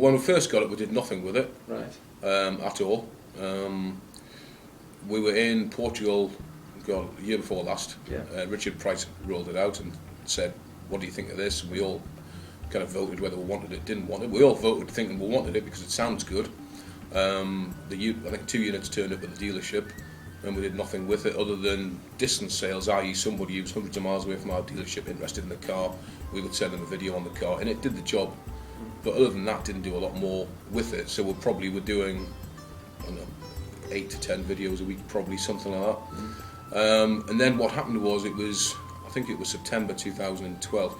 when we first got it, we did nothing with it, at all. We were in Portugal, the year before last. Richard Price rolled it out and said, "What do you think of this?" And we all kind of voted whether we wanted it, didn't want it. We all voted thinking we wanted it because it sounds good. I think 2 units turned up at the dealership, and we did nothing with it other than distance sales, i.e. somebody who was hundreds of miles away from our dealership interested in the car, we would send them a video on the car, and it did the job. But other than that, didn't do a lot more with it. So we probably were doing, I don't know, 8 to 10 videos a week, probably something like that. And then what happened was, I think it was September 2012.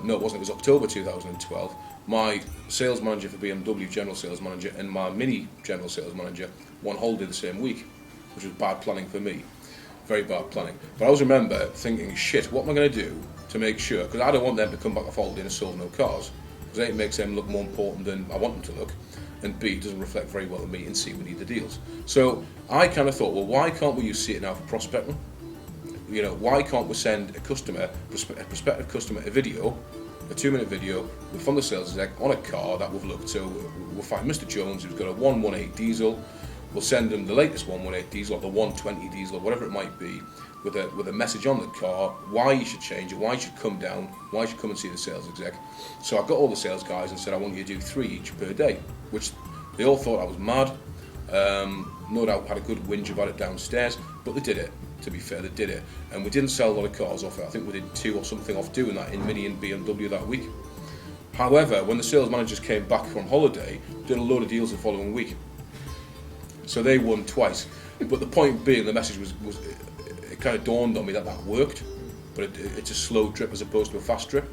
No, it wasn't. It was October 2012. My sales manager for BMW, general sales manager, and my mini general sales manager won holiday the same week, which was bad planning for me. Very bad planning. But I always remember thinking, shit, what am I going to do to make sure? Because I don't want them to come back off holiday and sold no cars. Because A, it makes them look more important than I want them to look, and B, it doesn't reflect very well on me, and C, we need the deals. So I kind of thought, well, why can't we use CitNOW for prospecting? You know, why can't we send a prospective customer, a video, a 2-minute video from the sales exec on a car that we've looked. So we'll find Mr. Jones who's got a 118 diesel. We'll send them the latest 118 diesel or the 120 diesel or whatever it might be, with a message on the car, why you should change it, why you should come down, why you should come and see the sales exec. So I got all the sales guys and said, I want you to do 3 each per day, which they all thought I was mad. No doubt had a good whinge about it downstairs, but they did it. To be fair, they did it, and we didn't sell a lot of cars off it. I think we did 2 or something off doing that in Mini and BMW that week. However, when the sales managers came back from holiday, did a load of deals the following week. So they won twice. But the point being, the message was it kind of dawned on me that worked, but it's a slow drip as opposed to a fast drip.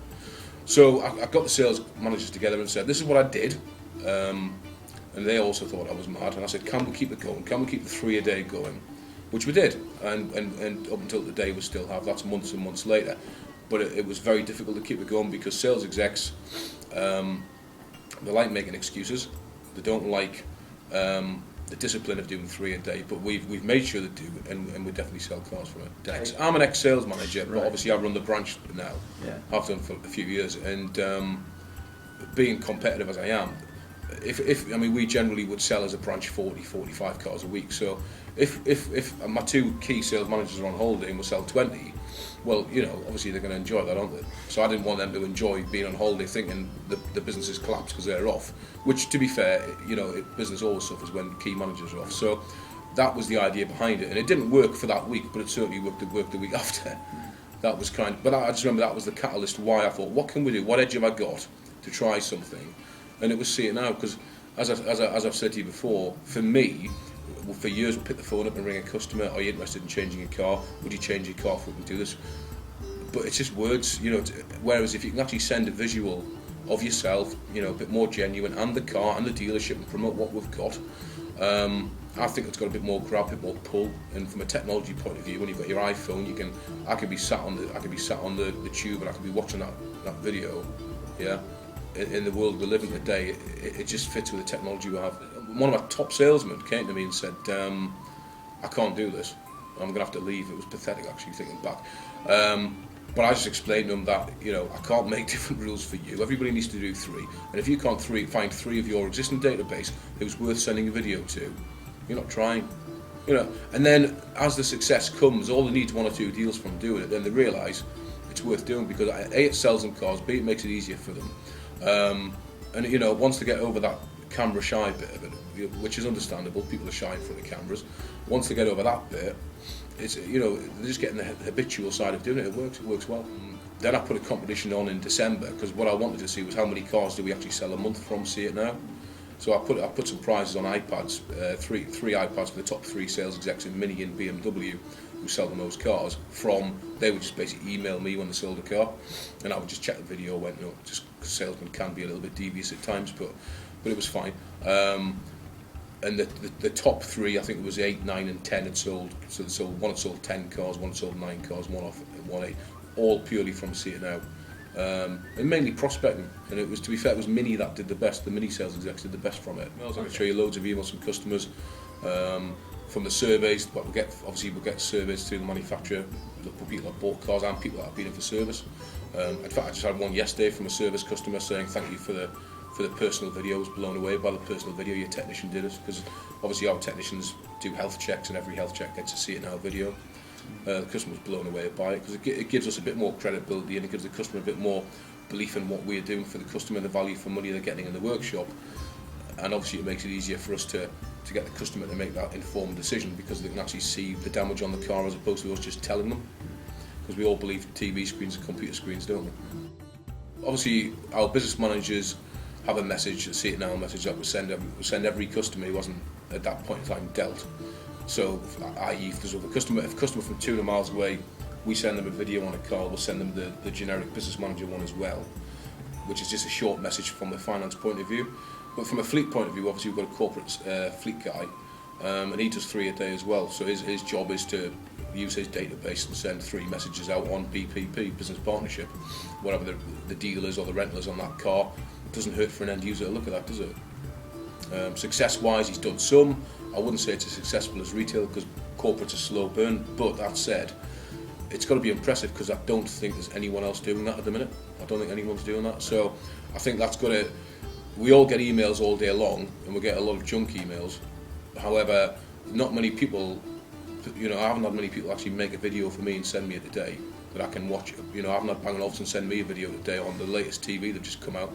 So I got the sales managers together and said, this is what I did. And they also thought I was mad. And I said, can we keep it going? Can we keep the 3 a day going? Which we did, and up until today we still have. That's months and months later, but it was very difficult to keep it going because sales execs, they like making excuses. They don't like the discipline of doing 3 a day, but we've made sure they do, and we definitely sell cars from it. I'm an ex-sales manager, but obviously I run the branch now. I've done for a few years, and being competitive as I am, I mean, we generally would sell as a branch 40-45 cars a week. So if my 2 key sales managers are on holiday and we'll sell 20, well, you know, obviously they're going to enjoy that, aren't they? So I didn't want them to enjoy being on holiday thinking the business has collapsed because they're off. Which, to be fair, you know, business always suffers when key managers are off. So that was the idea behind it, and it didn't work for that week, but it certainly worked the week after. That was but I just remember that was the catalyst why I thought, what can we do? What edge have I got to try something? And it was CitNOW, because as I've said to you before, for me, for years we pick the phone up and ring a customer, are you interested in changing your car? Would you change your car if we can do this? But it's just words, you know, whereas if you can actually send a visual of yourself, you know, a bit more genuine, and the car and the dealership, and promote what we've got, I think it's got a bit more grab, a bit more pull. And from a technology point of view, when you've got your iPhone, I could be sat on the tube and I could be watching that video, yeah. In the world we live in today, it just fits with the technology we have. One of my top salesmen came to me and said, I can't do this, I'm going to have to leave. It was pathetic, actually, thinking back. But I just explained to him that, you know, I can't make different rules for you. Everybody needs to do 3. And if you can't find 3 of your existing database it was worth sending a video to, you're not trying. You know, and then as the success comes, all they need is 1 or 2 deals from doing it, then they realise it's worth doing, because A, it sells them cars, B, it makes it easier for them. And you know, once they get over that camera shy bit of it, which is understandable, people are shy in front of cameras. Once they get over that bit, it's, you know, they're just getting the habitual side of doing it. It works well. Then I put a competition on in December, because what I wanted to see was how many cars do we actually sell a month from CitNOW. So I put some prizes on iPads, 3 iPads for the top 3 sales execs in Mini and BMW who sell the most cars. They would just basically email me when they sold a car, and I would just check the video. Went, you know, just because salesmen can be a little bit devious at times, but it was fine. And the top 3, I think it was 8, 9, and 10 had sold. So one had sold 10 cars, one had sold 9 cars, one off, 1 8, all purely from CitNOW. And mainly prospecting, and it was, to be fair, it was Mini that did the best. The Mini sales execs did the best from it. I can show you loads of emails from customers, from the surveys. But we'll get surveys through the manufacturer, the people that bought cars and people that have been in for service. In fact, I just had one yesterday from a service customer saying thank you for for the personal video, was blown away by the personal video your technician did it, because obviously our technicians do health checks and every health check gets a CitNOW video. The customer was blown away by it because it gives us a bit more credibility and it gives the customer a bit more belief in what we're doing for the customer and the value for money they're getting in the workshop. And obviously it makes it easier for us to get the customer to make that informed decision, because they can actually see the damage on the car as opposed to us just telling them, because we all believe TV screens and computer screens, don't we? Obviously our business managers have a message, a CitNOW message that we send every customer who hasn't at that point in time dealt. So, i.e. if there's a customer from 200 miles away, we send them a video on a car, we'll send them the generic business manager one as well, which is just a short message from a finance point of view. But from a fleet point of view, obviously we've got a corporate fleet guy, and he does 3 a day as well. So his job is to use his database and send 3 messages out on BPP, business partnership, whatever the deal is or the rental is on that car. It doesn't hurt for an end user to look at that, does it? Success-wise, he's done some. I wouldn't say it's as successful as retail because corporate's a slow burn, but that said, it's got to be impressive because I don't think there's anyone else doing that at the minute. I don't think anyone's doing that. So I think that's got to... We all get emails all day long and we get a lot of junk emails. However, not many people, I haven't had many people actually make a video for me and send me it today that I can watch. I haven't had Bang & Olufsen send me a video today on the latest TV that's just come out.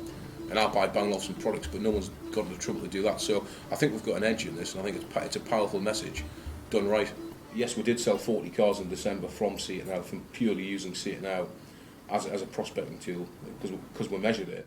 And I buy Bang & Olufsen products, but no one's got into trouble to do that. So I think we've got an edge in this, and I think it's a powerful message done right. Yes, we did sell 40 cars in December from CitNOW, from purely using CitNOW as a prospecting tool, because we measured it.